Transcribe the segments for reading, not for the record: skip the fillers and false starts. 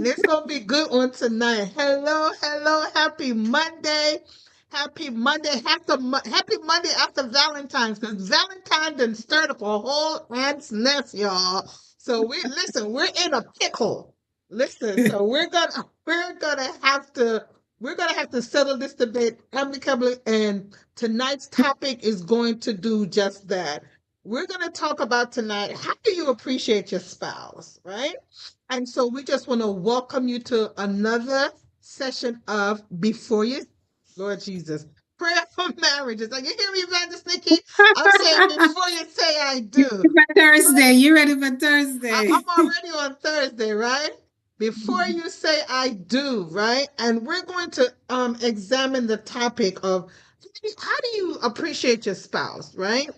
and it's gonna be good on tonight. Hello, hello, happy Monday. Happy Monday, happy Monday after Valentine's, because Valentine done stirred up a whole ant's nest, y'all. So we're in a pickle. Listen, so we're gonna have to settle this debate amicably, and tonight's topic is going to do just that. We're going to talk about tonight, how do you appreciate your spouse, right? And so we just want to welcome you to another session of Before You, Lord Jesus, prayer for marriages. Are you hear me, Evangelist Nikki? I'm saying before you say I do. For Thursday. You ready for I'm Thursday? already on Thursday, right? Before you say I do, right? And we're going to examine the topic of how do you appreciate your spouse, right?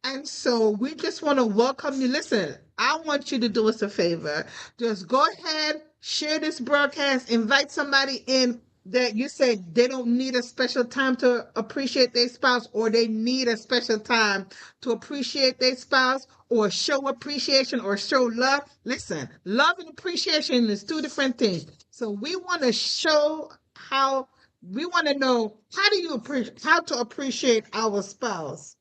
And so we just want to welcome you. Listen, I want you to do us a favor. Just go ahead, share this broadcast, invite somebody in that you say they don't need a special time to appreciate their spouse, or they need a special time to appreciate their spouse, or show appreciation or show love. Listen, love and appreciation is two different things. So we want to show how, we want to know how do you appreciate, how to appreciate our spouse.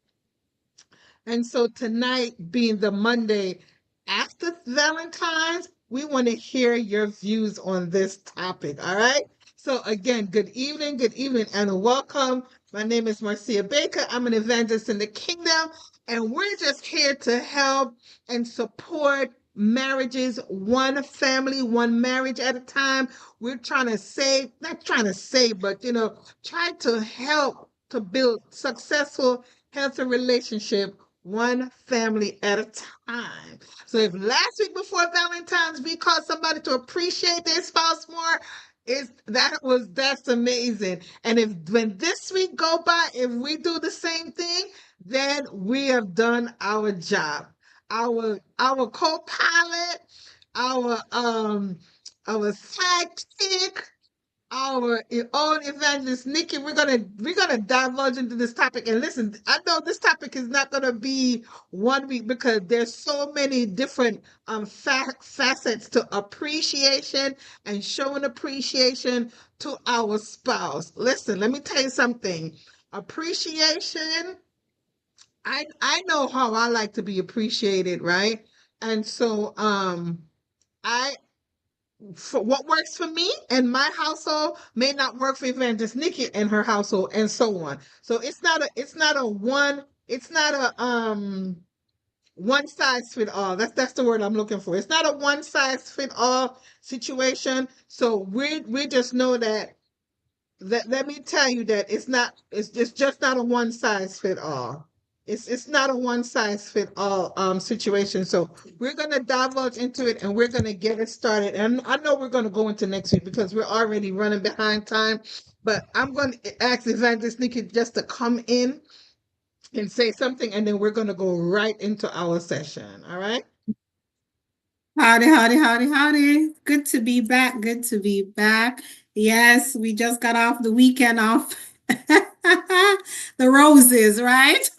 And so tonight being the Monday after Valentine's, we want to hear your views on this topic. All right. So again, good evening, and welcome. My name is Marcia Baker. I'm an evangelist in the kingdom, and we're just here to help and support marriages, one family, one marriage at a time. We're trying to save, not trying to save, but try to help to build successful, healthy relationship one family at a time. So if last week before Valentine's we called somebody to appreciate their spouse more, that's amazing. And if when this week go by, if we do the same thing, then we have done our job. Our co-pilot, our our sidekick, our own evangelist Nikki, we're gonna divulge into this topic. And listen, I know this topic is not gonna be 1 week, because there's so many different facets to appreciation and showing appreciation to our spouse. Listen, let me tell you something. Appreciation, I know how I like to be appreciated, right? And so I for what works for me and my household may not work for Evangelist Nikki and her household, and so on. So it's not a one size fit all. That's the word I'm looking for. It's not a one size fit all situation. So we just know that, let me tell you that it's just not a one size fit all. It's not a one size fit all situation. So we're gonna divulge into it, and we're gonna get it started. And I know we're gonna go into next week because we're already running behind time. But I'm gonna ask Evangelist Nikki just to come in and say something, and then we're gonna go right into our session. All right. Howdy, howdy, howdy, howdy. Good to be back. Good to be back. Yes, we just got off the weekend off the roses, right?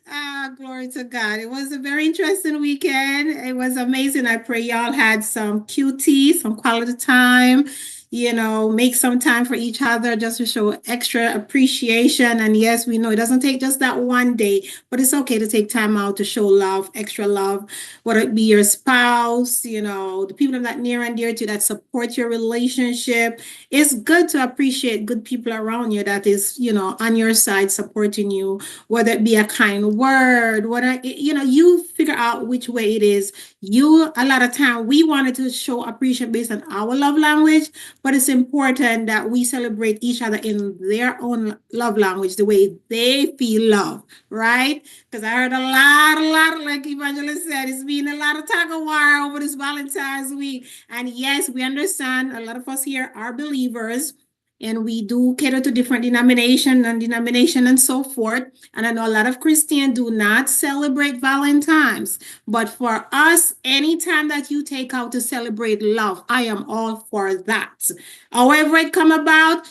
Ah, glory to God. It was a very interesting weekend. It was amazing. I pray y'all had some QT, some quality time, make some time for each other just to show extra appreciation. And yes, we know it doesn't take just that one day, but it's okay to take time out to show love, extra love, whether it be your spouse, the people that near and dear to you that support your relationship. It's good to appreciate good people around you that is, on your side supporting you, whether it be a kind word, whether you figure out which way it is. You A lot of time we wanted to show appreciation based on our love language, but it's important that we celebrate each other in their own love language, the way they feel love, right? Because I heard a lot, like Evangelist said, it's been a lot of tug of war over this Valentine's week. And yes, we understand a lot of us here are believers, and we do cater to different denomination and so forth. And I know a lot of Christians do not celebrate Valentine's, but for us, anytime that you take out to celebrate love, I am all for that. However it come about,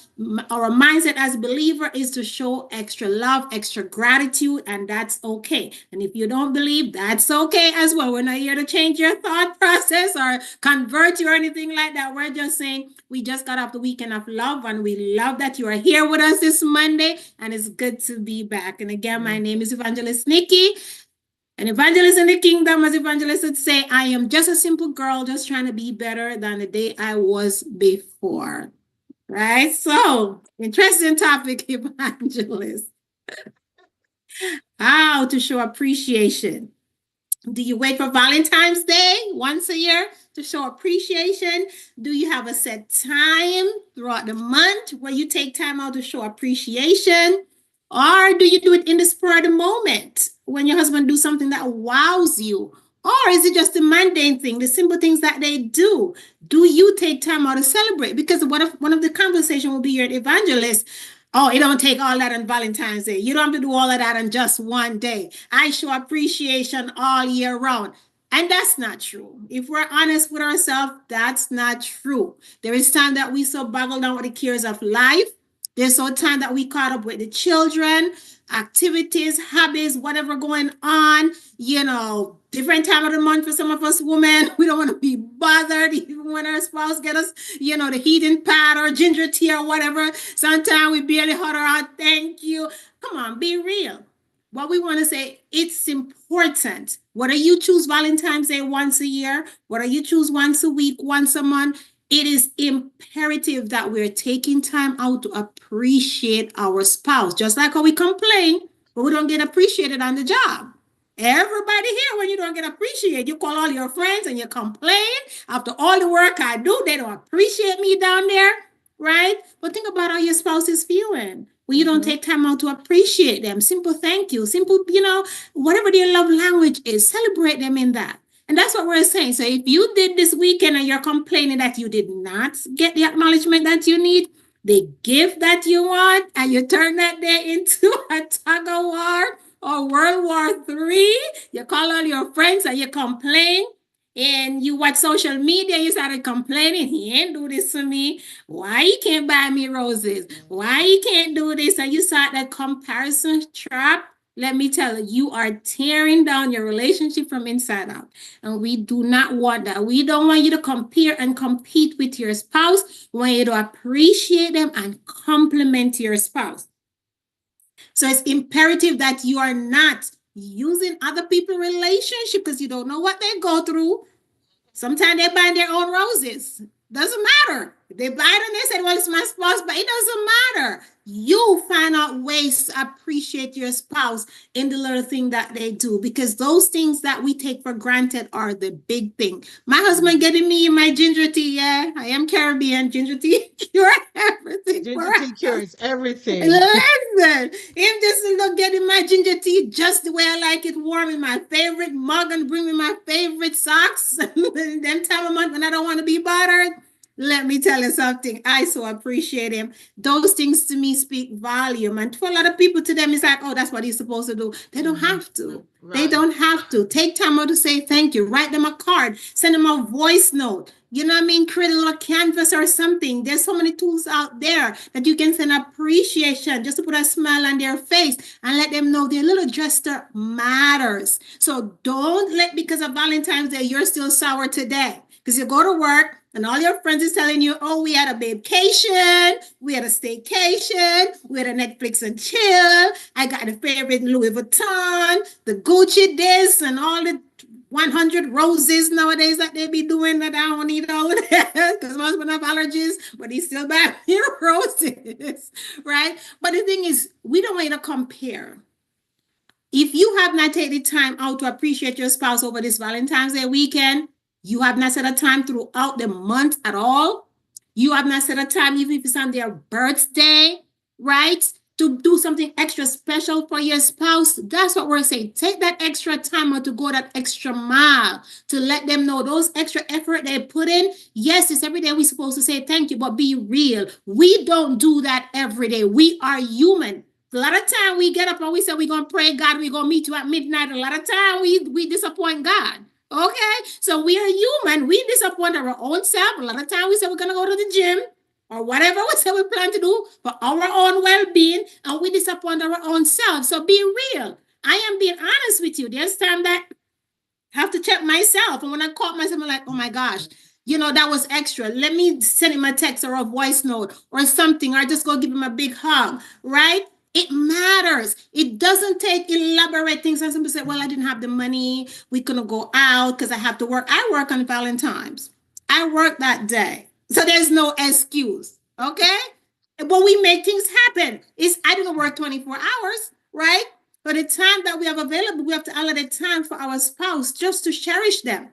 our mindset as a believer is to show extra love, extra gratitude, and that's okay. And if you don't believe, that's okay as well. We're not here to change your thought process or convert you or anything like that. We're just saying we just got off the weekend of love, and we love that you are here with us this Monday, and it's good to be back. And again, my name is Evangelist Nikki. An evangelist in the kingdom, as evangelists would say, I am just a simple girl just trying to be better than the day I was before. Right? So, interesting topic, evangelist. How to show appreciation. Do you wait for Valentine's Day once a year to show appreciation? Do you have a set time throughout the month where you take time out to show appreciation? Or do you do it in the spur of the moment when your husband do something that wows you? Or is it just the mundane thing, the simple things that they do? Do you take time out to celebrate? Because one of the conversation will be your evangelist. Oh, it don't take all that on Valentine's Day. You don't have to do all of that on just one day. I show appreciation all year round. And that's not true. If we're honest with ourselves, that's not true. There is time that we so boggled down with the cares of life. There's so time that we caught up with the children, activities, hobbies, whatever going on, different time of the month for some of us women. We don't want to be bothered even when our spouse get us, the heating pad or ginger tea or whatever. Sometimes we barely hot her out. Thank you. Come on, be real. What we want to say, it's important. Whether you choose Valentine's Day once a year, whether you choose once a week, once a month, it is imperative that we're taking time out to appreciate our spouse. Just like how we complain, but we don't get appreciated on the job. Everybody here, when you don't get appreciated, you call all your friends and you complain. After all the work I do, they don't appreciate me down there, right? But think about how your spouse is feeling when you don't take time out to appreciate them. Simple thank you, simple, whatever their love language is, celebrate them in that. And that's what we're saying. So if you did this weekend and you're complaining that you did not get the acknowledgement that you need, the gift that you want, and you turn that day into a tug of war or World War III, you call all your friends and you complain, and you watch social media, you started complaining, he ain't do this for me. Why he can't buy me roses? Why he can't do this? And you start that comparison trap. Let me tell you, you are tearing down your relationship from inside out. And we do not want that. We don't want you to compare and compete with your spouse. We want you to appreciate them and compliment your spouse. So it's imperative that you are not using other people's relationship because you don't know what they go through. Sometimes they buy their own roses. Doesn't matter. They buy it and they say, well, it's my spouse, but it doesn't matter. You find out ways to appreciate your spouse in the little thing that they do, because those things that we take for granted are the big thing. My husband getting me my ginger tea. Yeah, I am Caribbean. Ginger tea cures everything. Ginger tea cures everything. Listen, him just getting my ginger tea just the way I like it, warm in my favorite mug, and bring me my favorite socks. Them time of month when I don't want to be bothered. Let me tell you something. I so appreciate him. Those things to me speak volume. And for a lot of people, to them, it's like, oh, that's what he's supposed to do. They don't have to. Right. They don't have to. Take time out to say thank you. Write them a card. Send them a voice note. You know what I mean? Create a little canvas or something. There's so many tools out there that you can send appreciation just to put a smile on their face and let them know their little gesture matters. So don't let, because of Valentine's Day, you're still sour today. Because you go to work and all your friends is telling you, oh, we had a vacation, we had a staycation, we had a Netflix and chill, I got a favorite Louis Vuitton, the Gucci this, and all the 100 roses nowadays that they be doing that I don't need all of that because my husband have allergies, but he still buy me roses, right? But the thing is, we don't want you to compare. If you have not taken the time out to appreciate your spouse over this Valentine's Day weekend, you have not set a time throughout the month at all. You have not set a time even if it's on their birthday, right? to do something extra special for your spouse, that's what we're saying. Take that extra time out to go that extra mile to let them know those extra effort they put in. Yes, it's every day we're supposed to say thank you, but be real. We don't do that every day. We are human. A lot of time we get up and we say we're gonna pray God, we're gonna meet you at midnight. A lot of time we disappoint God. Okay, so we are human. We disappoint our own self. A lot of time we say we're gonna go to the gym or whatever we say we plan to do for our own well-being, and we disappoint our own self. So be real. I am being honest with you. There's time that I have to check myself, and when I caught myself, I'm like, oh my gosh, that was extra. Let me send him a text or a voice note or something, or just go give him a big hug, right? It matters. It doesn't take elaborate things. And some people say, well, I didn't have the money. We couldn't go out because I have to work. I work on Valentine's. I work that day. So there's no excuse. Okay? But we make things happen. I didn't work 24 hours, right? But the time that we have available, we have to allocate time for our spouse just to cherish them.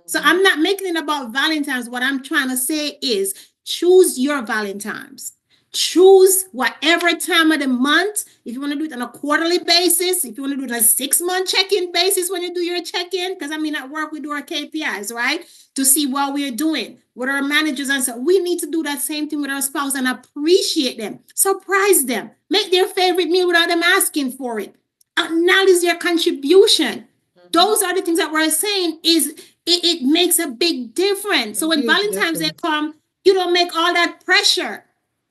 So I'm not making it about Valentine's. What I'm trying to say is choose your Valentine's. Choose whatever time of the month. If you want to do it on a quarterly basis, if you want to do it on a 6-month check-in basis when you do your check-in, because at work we do our KPIs, right? To see what we're doing, what our managers and so we need to do that same thing with our spouse and appreciate them, surprise them, make their favorite meal without them asking for it. Acknowledge their contribution. Those are the things that we're saying is it makes a big difference. So when Valentine's Day come, you don't make all that pressure.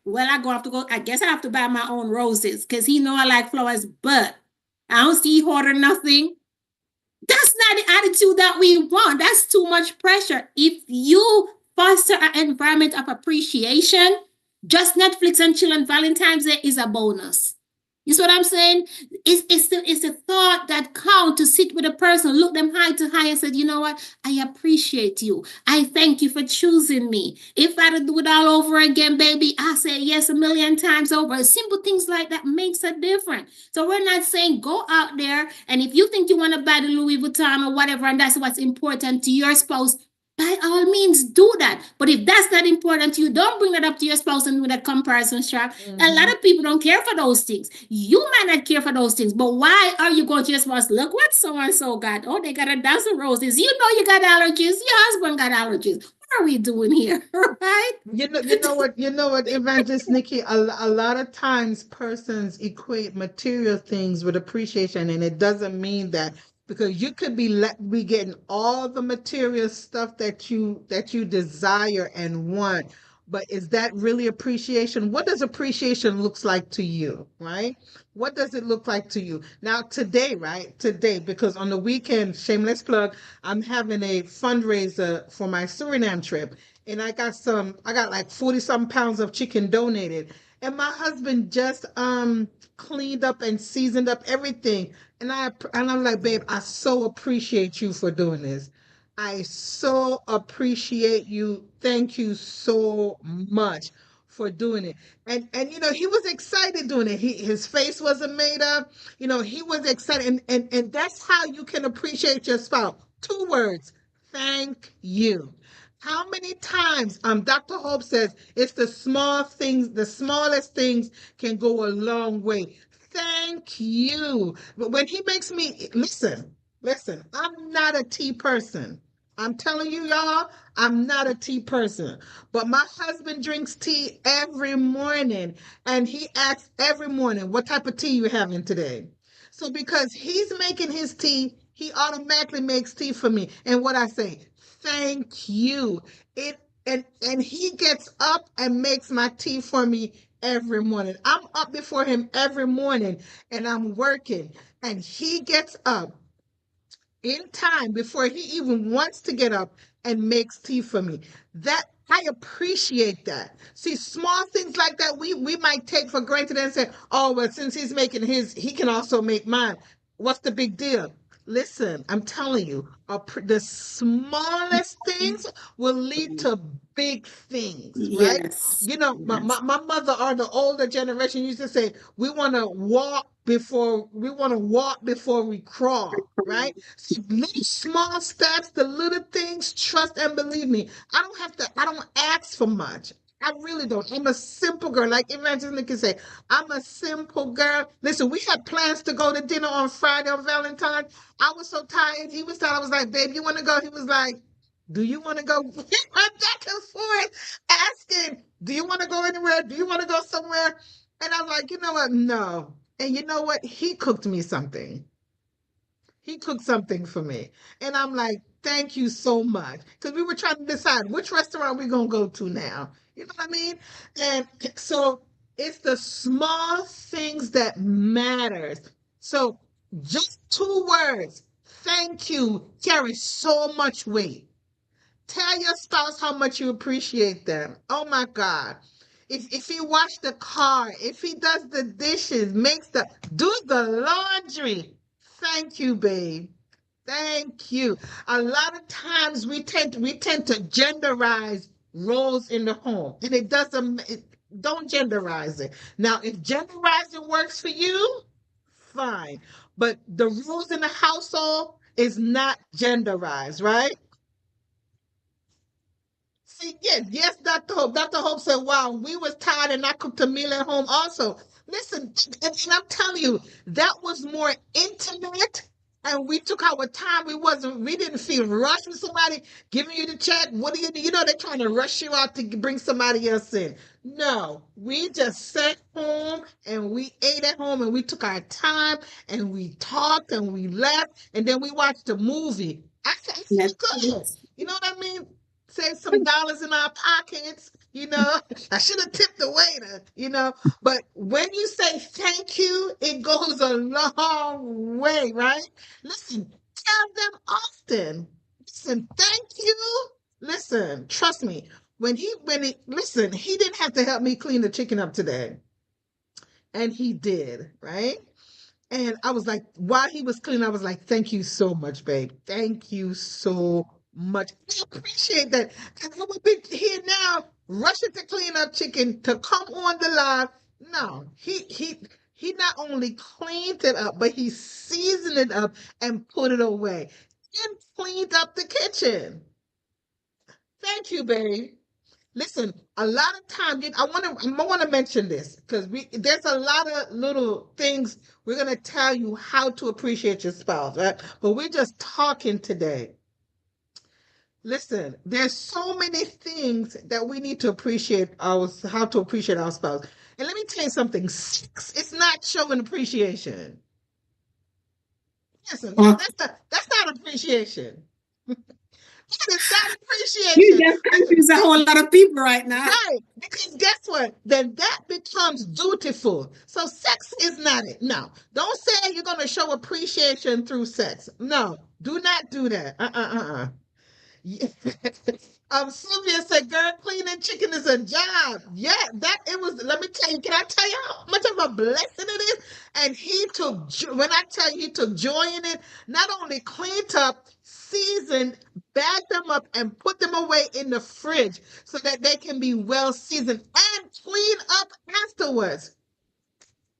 Well, I guess I have to buy my own roses because he know I like flowers, but I don't see hoard or nothing. That's not the attitude that we want. That's too much pressure. If you foster an environment of appreciation, just Netflix and chill on Valentine's Day is a bonus. You see what I'm saying? It's the thought that counts to sit with a person, look them high to high and say, you know what? I appreciate you. I thank you for choosing me. If I had to do it all over again, baby, I say yes a million times over. Simple things like that makes a difference. So we're not saying go out there and if you think you want to buy the Louis Vuitton or whatever and that's what's important to your spouse, by all means do that. But if that's not important to you, don't bring that up to your spouse and do that comparison strap. A lot of people don't care for those things. You might not care for those things, but why are you going to your spouse? Look what so-and-so got. Oh, they got a dozen roses. You know you got allergies. Your husband got allergies. What are we doing here? Right? You know what, Evangelist Nikki, a lot of times persons equate material things with appreciation, and it doesn't mean that because you could be getting all the material stuff that you desire and want, but is that really appreciation? What does appreciation looks like to you, right? What does it look like to you? Now today, right? Today, because on the weekend, shameless plug, I'm having a fundraiser for my Suriname trip, and I got like 40 some pounds of chicken donated. And my husband just cleaned up and seasoned up everything. And I'm like, babe, I so appreciate you for doing this. I so appreciate you. Thank you so much for doing it. And he was excited doing it. His face wasn't made up. He was excited. And that's how you can appreciate your spouse. 2 words. Thank you. How many times Dr. Hope says it's the small things, the smallest things can go a long way. Thank you. But when he makes me listen, I'm not a tea person. I'm telling you, y'all, I'm not a tea person. But my husband drinks tea every morning, and he asks every morning, what type of tea you having today? So because he's making his tea, he automatically makes tea for me. And what I say, thank you. It and he gets up and makes my tea for me every morning. I'm up before him every morning and I'm working. And he gets up in time before he even wants to get up and makes tea for me. That I appreciate that. See, small things like that we might take for granted and say, "Oh, well, since he's making his, he can also make mine. What's the big deal?" Listen, I'm telling you, the smallest things will lead to big things, right? Yes. My mother or the older generation used to say, we want to walk before we crawl, right? So little small steps, the little things, trust and believe me. I don't ask for much. I really don't. I'm a simple girl. Like Evangelist can say, I'm a simple girl. Listen, we had plans to go to dinner on Friday on Valentine's. I was so tired. He was tired. I was like, babe, you want to go? He was like, do you want to go? We went back and forth asking, do you want to go anywhere? Do you want to go somewhere? And I'm like, you know what? No. And you know what? He cooked me something. He cooked something for me. And I'm like, thank you so much. Because we were trying to decide which restaurant we're going to go to now. You know what I mean? And so it's the small things that matters. So just 2 words, thank you, carry so much weight. Tell your spouse how much you appreciate them. Oh my God. If he wash the car, if he does the dishes, do the laundry. Thank you, babe. Thank you. A lot of times we tend to genderize roles in the home, and don't genderize it. Now, if genderizing works for you, fine. But the rules in the household is not genderized, right? See, yes, Dr. Hope. Dr. Hope said, wow, we was tired and I cooked a meal at home also. Listen, and I'm telling you, that was more intimate and we took our time. We didn't feel rushed with somebody giving you the check. What do you do? You know, they're trying to rush you out to bring somebody else in. No, we just sat home and we ate at home and we took our time and we talked and we laughed and then we watched a movie. I feel good. Netflix. You know what I mean? Save some dollars in our pockets. I should have tipped the waiter. But when you say thank you, it goes a long way, right? Listen, tell them often. Listen, thank you. Listen, trust me. Listen, he didn't have to help me clean the chicken up today. And he did, right? And I was like, while he was cleaning, I was like, thank you so much, babe. Thank you so much. I appreciate that. Because I would be here now, rushing to clean up chicken to come on the live. No, he not only cleaned it up, but he seasoned it up and put it away and cleaned up the kitchen. Thank you, babe. Listen, a lot of times I want to mention this because there's a lot of little things we're gonna tell you how to appreciate your spouse, right? But we're just talking today. Listen, there's so many things that we need to appreciate how to appreciate our spouse. And let me tell you something, sex is not showing appreciation. Listen, Oh, that's not appreciation. That is not you appreciation. just confuse a whole lot of people right now. Right. Because guess what? Then that becomes dutiful. So sex is not it. No. Don't say you're going to show appreciation through sex. No. Do not do that. Yeah. Sylvia said, girl, cleaning chicken is a job. Yeah, let me tell you, can I tell you how much of a blessing it is? And when I tell you, he took joy in it, not only cleaned up, seasoned, bagged them up, and put them away in the fridge so that they can be well seasoned and clean up afterwards.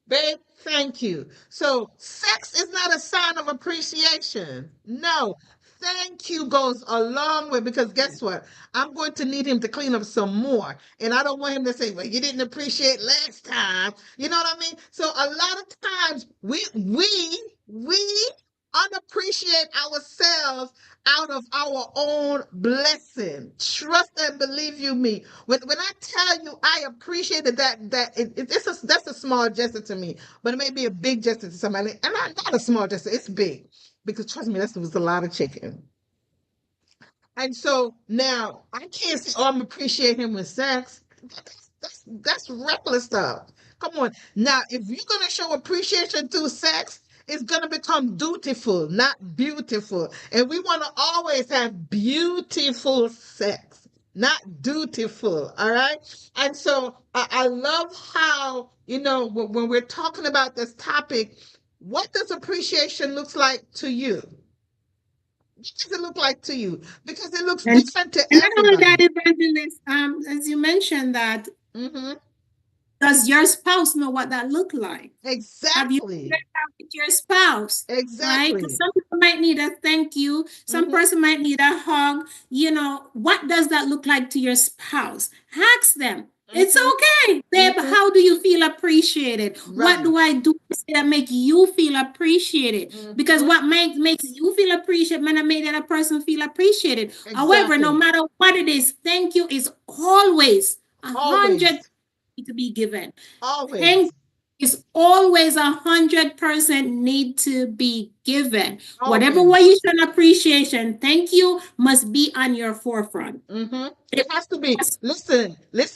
Babe, thank you. So sex is not a sign of appreciation. No, thank you goes a long way because guess what? I'm going to need him to clean up some more. And I don't want him to say, well, you didn't appreciate last time. You know what I mean? So a lot of times we unappreciate ourselves out of our own blessing. Trust and believe you me. When I tell you I appreciated that's a small gesture to me, but it may be a big gesture to somebody. And not a small gesture, it's big. Because trust me, that was a lot of chicken. And so now I can't say, oh, I'm appreciating him with sex. That's reckless stuff. Come on. Now, if you're gonna show appreciation through sex, it's gonna become dutiful, not beautiful. And we want to always have beautiful sex, not dutiful. All right. And so I love how, when we're talking about this topic, what does appreciation look like to you? What does it look like to you? Because it looks And, different to and not only that, everybody. Evangelist, as you mentioned that, Hmm. does your spouse know what that look like? Have you Exactly. shared that with your spouse? Right? Because Exactly. some people might need a thank you. Some person might need a hug. What does that look like to your spouse? Ask them. It's okay, babe. How do you feel appreciated? What do I do that make you feel appreciated? Because what makes you feel appreciated might not make that person feel appreciated. However, no matter what it is, thank you is always 100 to be given. Always. Thank is always 100% need to be given. Whatever way you show appreciation, thank you must be on your forefront. It has to be. Listen. The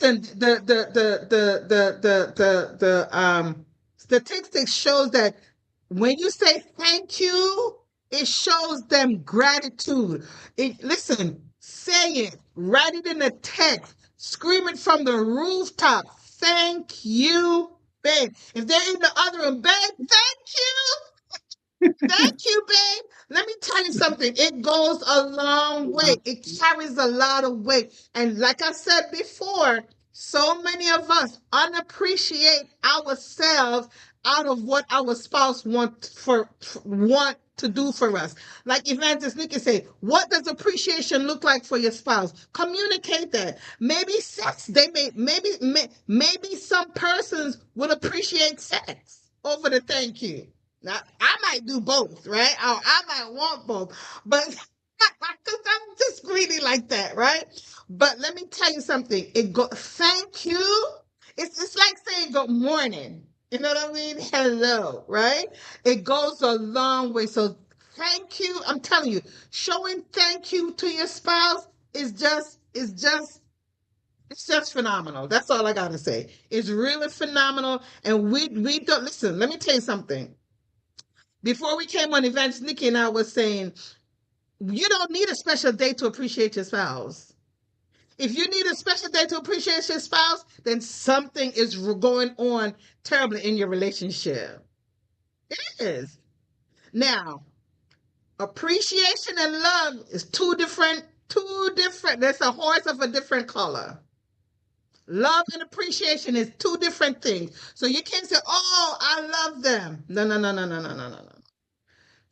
statistics shows that when you say thank you, it shows them gratitude. Listen, say it, write it in the text, scream it from the rooftop. Thank you, babe. If they're in the other room, babe, thank you. Thank you, babe. Let me tell you something. It goes a long way. It carries a lot of weight. And like I said before, so many of us unappreciate ourselves out of what our spouse want to do for us. Like Evangelist Nikki said, what does appreciation look like for your spouse? Communicate that. Maybe sex. Maybe some persons would appreciate sex over the thank you. Now, I might do both, right? Or I might want both, but I'm just greedy like that, right? But let me tell you something. Thank you. It's like saying good morning. You know what I mean? Hello, right? It goes a long way. So thank you. I'm telling you, showing thank you to your spouse is just phenomenal. That's all I gotta say. It's really phenomenal. And we don't listen. Let me tell you something. Before we came on events, Nikki and I was saying, you don't need a special day to appreciate your spouse. If you need a special day to appreciate your spouse, then something is going on terribly in your relationship. It is. Now, appreciation and love is two different, there's a horse of a different color. Love and appreciation is two different things. So you can't say, oh, I love them. No, no, no, no, no, no, no, no.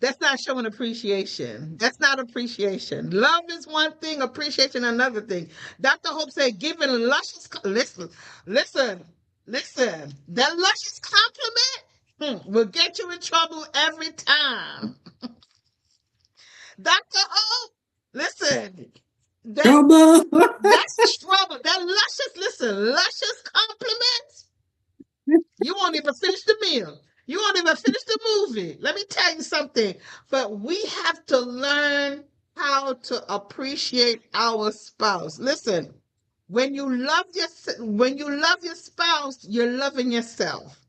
That's not showing appreciation. That's not appreciation. Love is one thing, appreciation another thing. Dr. Hope said, giving luscious, listen. That luscious compliment will get you in trouble every time. Dr. Hope, listen. That's trouble. That luscious compliments. You won't even finish the meal. You won't even finish the movie. Let me tell you something. But we have to learn how to appreciate our spouse. Listen, when you love your spouse, you're loving yourself.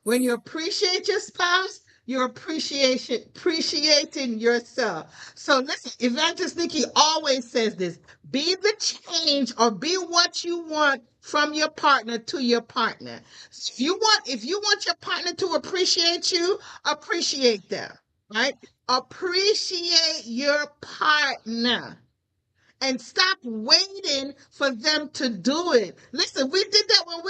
When you appreciate your spouse, you're appreciating yourself. So listen, Evangelist Nikki always says this: be the change or be what you want from your partner to your partner. If you want your partner to appreciate you, appreciate them, right? Appreciate your partner. And stop waiting for them to do it. Listen, we did that when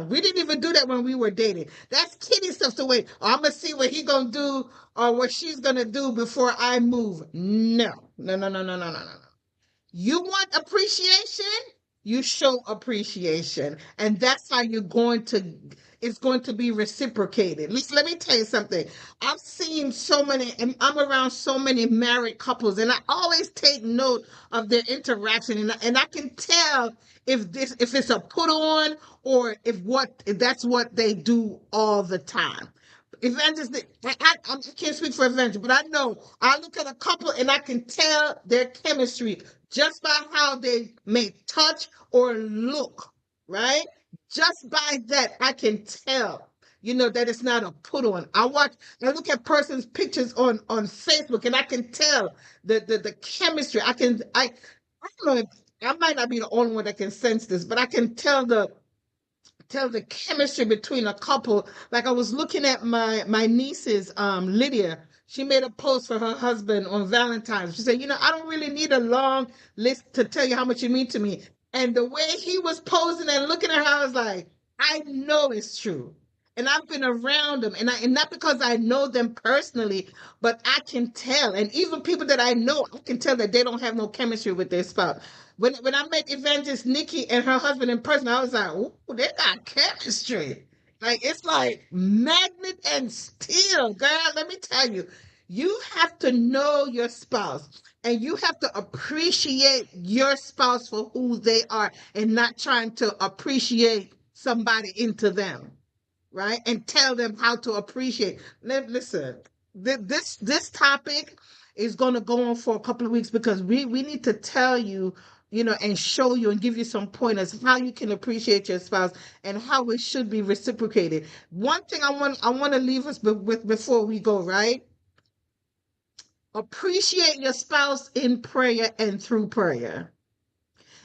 we didn't even do that when we were dating. That's kiddie stuff to wait. Oh, I'm going to see what he going to do or what she's going to do before I move. No. You want appreciation? You show appreciation. And that's how it's going to be reciprocated. Let me tell you something. I've seen and I'm around so many married couples, and I always take note of their interaction, and I can tell if it's a put on or if that's what they do all the time. Evangelist, I can't speak for Evangelist, but I know I look at a couple and I can tell their chemistry just by how they may touch or look, right? Just by that, I can tell, that it's not a put on. I look at person's pictures on Facebook, and I can tell the chemistry. I don't know if I might not be the only one that can sense this, but I can tell the chemistry between a couple. Like I was looking at my niece's Lydia. She made a post for her husband on Valentine's. She said, I don't really need a long list to tell you how much you mean to me. And the way he was posing and looking at her, I was like, I know it's true. and I've been around them, and not because I know them personally, but I can tell. And even people that I know, I can tell that they don't have no chemistry with their spouse. When I met Evangelist Nikki and her husband in person, I was like, "Ooh, they got chemistry." Like it's like magnet and steel, girl. Let me tell you, you have to know your spouse, and you have to appreciate your spouse for who they are, and not trying to appreciate somebody into them, right? And tell them how to appreciate. Listen, this topic is going to go on for a couple of weeks, because we need to tell you, and show you and give you some pointers how you can appreciate your spouse, and how it should be reciprocated. One thing I want to leave us with before we go, right? Appreciate your spouse in prayer and through prayer,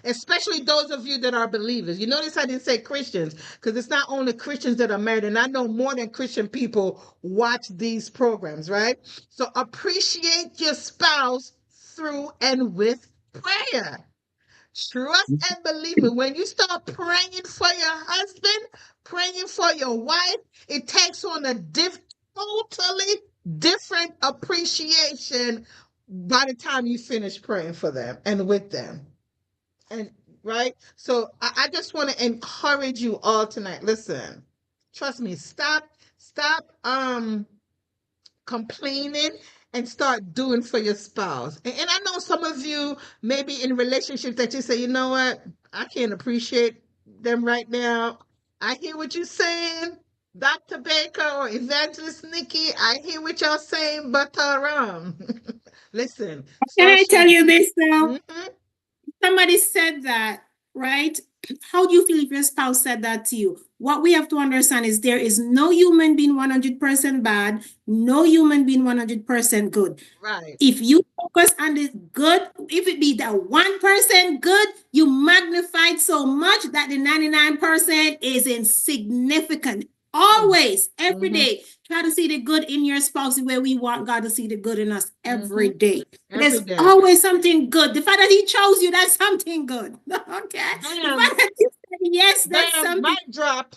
especially those of you that are believers. You notice I didn't say Christians, because it's not only Christians that are married, and I know more than Christian people watch these programs, right? So appreciate your spouse through and with prayer. Trust and believe me, when you start praying for your husband, praying for your wife, it takes on a totally different appreciation by the time you finish praying for them and with them. And right? So I just want to encourage you all tonight. Listen, trust me, stop complaining, and start doing for your spouse. And I know some of you maybe in relationships that you say, you know what, I can't appreciate them right now. I hear what you're saying, Dr. Baker or Evangelist Nikki. I hear what y'all saying, but listen, Can start I tell showing. you this though? Mhm. Somebody said that, right? How do you feel if your spouse said that to you? What we have to understand is there is no human being 100% bad, no human being 100% good. Right. If you focus on the good, if it be the 1% good, you magnify so much that the 99% is insignificant. Always, every Mm-hmm. day, try to see the good in your spouse the way we want God to see the good in us every Mm-hmm. day. Every There's day. always something good. The fact that he chose you, that's something good. Okay. The Bam, fact that you said yes, that's bam, something. mic drop.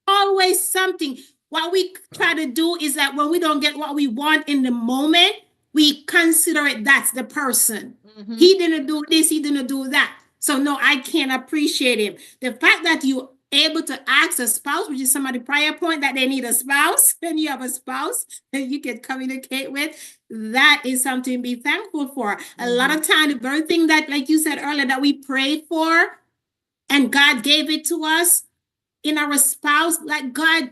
Always something. What we try to do is that when we don't get what we want in the moment, we consider it that's the person. Mm-hmm. He didn't do this, he didn't do that. So no, I can't appreciate him. The fact that you able to ask a spouse, which is somebody prior point that they need a spouse, and you have a spouse that you can communicate with, that is something to be thankful for. A lot Mm-hmm. of time, the very thing that, like you said earlier, that we prayed for and God gave it to us in our spouse, like God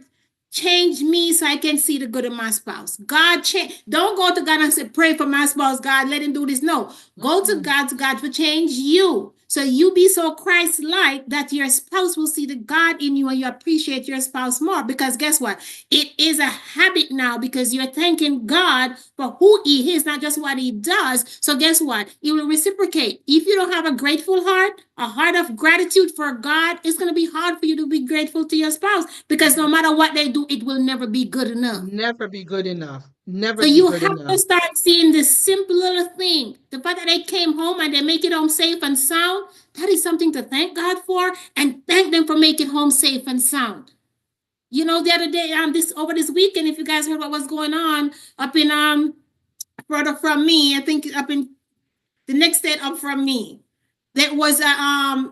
change me so I can see the good in my spouse. God change. Don't go to God and say, pray for my spouse. God, let him do this. No, go to God for change you. So you be so Christ-like that your spouse will see the God in you, and you appreciate your spouse more. Because guess what? It is a habit now, because you're thanking God for who he is, not just what he does. So guess what? He will reciprocate. If you don't have a grateful heart, a heart of gratitude for God, it's going to be hard for you to be grateful to your spouse, because no matter what they do, it will never be good enough. Never be good enough. Never So be you good have to enough. start seeing this simple little thing. The fact that they came home and they make it home safe and sound, that is something to thank God for, and thank them for making home safe and sound. You know, the other day, this over this weekend, if you guys heard what was going on up in further from me, I think up in the next state up from me, there was a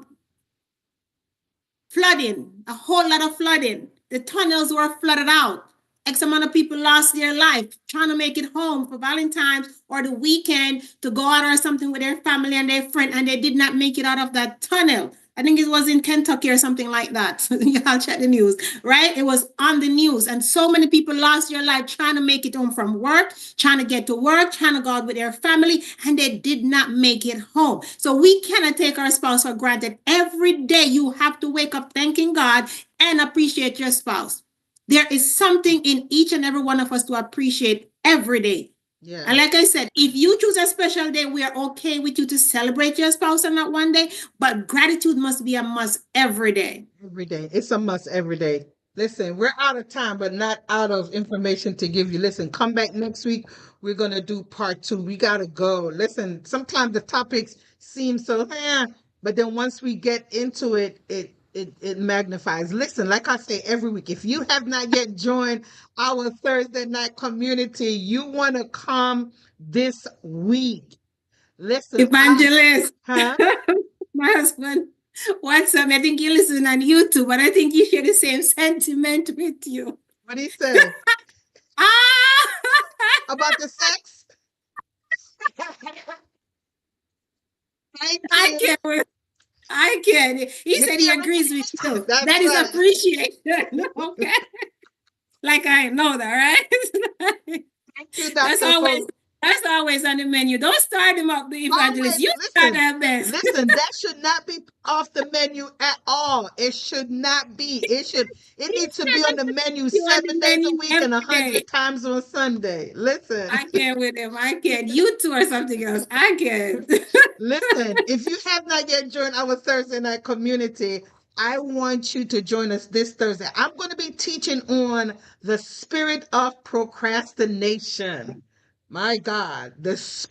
flooding, a whole lot of flooding. The tunnels were flooded out. X amount of people lost their life trying to make it home for Valentine's or the weekend to go out or something with their family and their friend, and they did not make it out of that tunnel. I think it was in Kentucky or something like that. Y'all check the news, right? It was on the news. And so many people lost their life trying to make it home from work, trying to get to work, trying to go out with their family, and they did not make it home. So we cannot take our spouse for granted. Every day you have to wake up thanking God and appreciate your spouse. There is something in each and every one of us to appreciate every day. Yeah. And like I said, if you choose a special day, we are okay with you to celebrate your spouse on that one day, but gratitude must be a must every day. Every day. It's a must every day. Listen, we're out of time, but not out of information to give you. Listen, come back next week. We're going to do part 2. We got to go. Listen, sometimes the topics seem so, but then once we get into it, it magnifies. Listen, like I say every week, if you have not yet joined our Thursday night community, you want to come this week. Listen, Evangelist, huh? my husband, what's up? I think you listen on YouTube, but I think you share the same sentiment with you. What do you say Ah! about the sex? Thank I you. can't wait. I can. He You said he can't agrees with relate. you. That's That is right. appreciation. Okay. Like I know that, right? Thank you, That's Dr. always Hope. that's always on the menu. Don't start them up, the evangelist. Always You start listen. that best. Listen, that should not be off the menu at all. It should not be. It He needs to be on said the menu you on the 7 days a menu week and every a day. hundred times on Sunday. Listen. I can't with him. I can't. You two or something else. I can't. Listen, if you have not yet joined our Thursday night community, I want you to join us this Thursday. I'm going to be teaching on the spirit of procrastination. My God,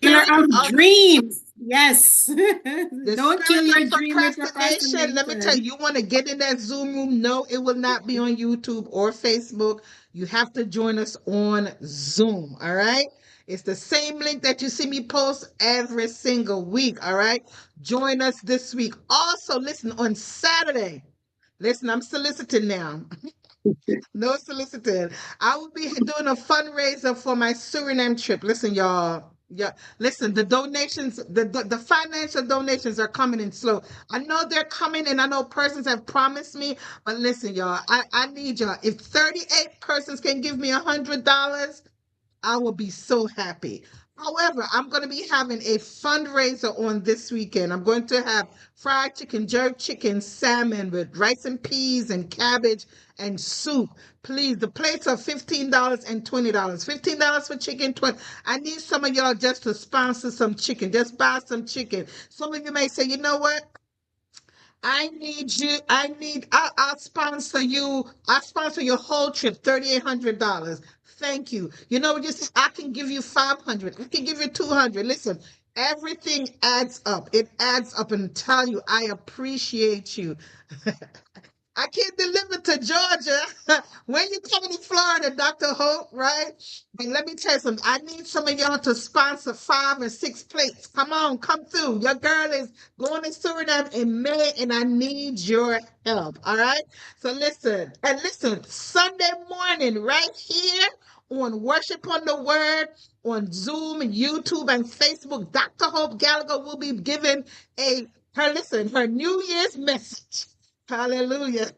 Killer of of dreams. Yes. the Don't kill spirit of your dream with procrastination. Let me tell you, procrastination. you want to get in that Zoom room? No, it will not be on YouTube or Facebook. You have to join us on Zoom. All right. It's the same link that you see me post every single week. All right. Join us this week. Also, listen on Saturday. Listen, I'm soliciting now. No soliciting. I will be doing a fundraiser for my Suriname trip. Listen, y'all. Yeah, listen, the donations, the financial donations are coming in slow. I know they're coming and I know persons have promised me, but listen, y'all, I need y'all. If 38 persons can give me $100, I will be so happy. However, I'm going to be having a fundraiser on this weekend. I'm going to have fried chicken, jerk chicken, salmon with rice and peas and cabbage and soup. Please, the plates are $15 and $20. $15 for chicken, 20. I need some of y'all just to sponsor some chicken. Just buy some chicken. Some of you may say, you know what? I need you. I'll sponsor you. I'll sponsor your whole trip, $3,800. Thank you. You know what you say? I can give you 500. I can give you 200. Listen, everything adds up. It adds up and tell you, I appreciate you. I can't deliver to Georgia. When you coming to Florida, Dr. Hope, right? And let me tell you something. I need some of y'all to sponsor 5 or 6 plates. Come on, come through. Your girl is going to Suriname in May, and I need your help. All right. So listen, and listen, Sunday morning, right here on Worship on the Word, on Zoom, YouTube, and Facebook, Dr. Hope Gallagher will be giving her New Year's message. Hallelujah.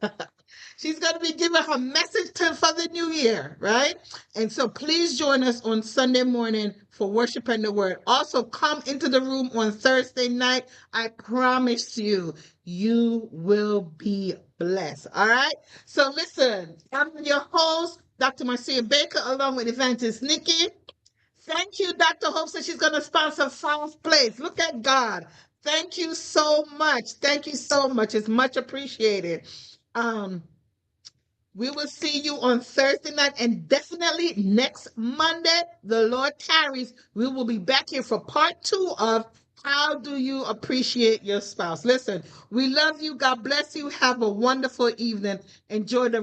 She's going to be giving her message for the new year, right? And so please join us on Sunday morning for worship and the word. Also, come into the room on Thursday night. I promise you, you will be blessed. All right? So listen, I'm your host, Dr. Marcia Baker, along with Evangelist Nikki. Thank you, Dr. Hope says she's going to sponsor 5 plays. Look at God. Thank you so much. Thank you so much. It's much appreciated. Um, we will see you on Thursday night and definitely next Monday, the Lord tarries, we will be back here for part 2 of how do you appreciate your spouse. Listen, we love you. God bless you. Have a wonderful evening. Enjoy the